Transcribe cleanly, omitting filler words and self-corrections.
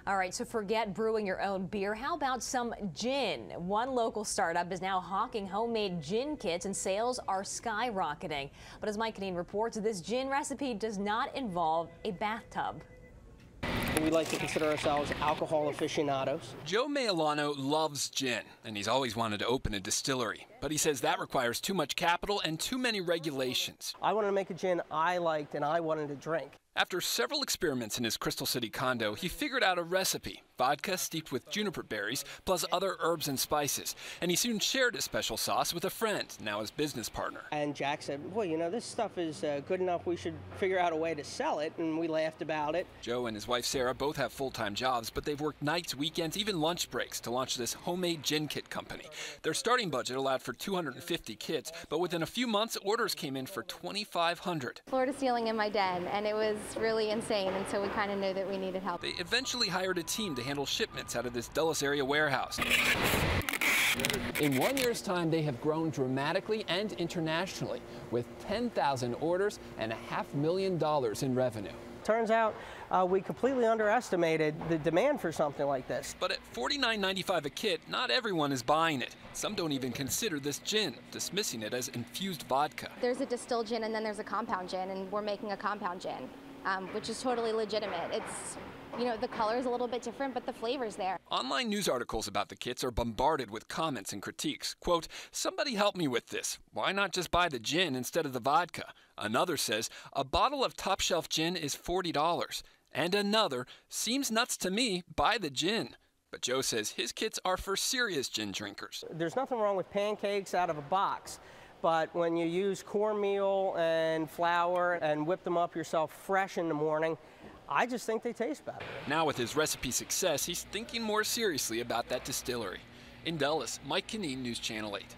All right, so forget brewing your own beer. How about some gin? One local startup is now hawking homemade gin kits, and sales are skyrocketing. But as Mike Canine reports, this gin recipe does not involve a bathtub. We like to consider ourselves alcohol aficionados. Joe Mailano loves gin, and he's always wanted to open a distillery. But he says that requires too much capital and too many regulations. I wanted to make a gin I liked and I wanted to drink. After several experiments in his Crystal City condo, he figured out a recipe: vodka steeped with juniper berries, plus other herbs and spices. And he soon shared his special sauce with a friend, now his business partner. And Jack said, well, you know, this stuff is good enough, we should figure out a way to sell it, and we laughed about it. Joe and his wife Sarah both have full-time jobs, but they've worked nights, weekends, even lunch breaks to launch this homemade gin kit company. Their starting budget allowed for 250 kits, but within a few months, orders came in for 2,500. Floor to ceiling in my den, and it was really insane, and so we kind of knew that we needed help. They eventually hired a team to handle shipments out of this Dulles area warehouse. In 1 year's time, they have grown dramatically and internationally, with 10,000 orders and $500,000 in revenue. Turns out we completely underestimated the demand for something like this. But at $49.95 a kit, not everyone is buying it. Some don't even consider this gin, dismissing it as infused vodka. There's a distilled gin and then there's a compound gin, and we're making a compound gin, which is totally legitimate. It's, you know, the color is a little bit different, but the flavor's there. Online news articles about the kits are bombarded with comments and critiques. Quote, "Somebody help me with this. Why not just buy the gin instead of the vodka?" Another says, "A bottle of top shelf gin is $40. And another, "Seems nuts to me, buy the gin." But Joe says his kits are for serious gin drinkers. There's nothing wrong with pancakes out of a box, but when you use cornmeal and flour and whip them up yourself fresh in the morning, I just think they taste better. Now with his recipe success, he's thinking more seriously about that distillery. In Dulles, Mike Canine, News Channel 8.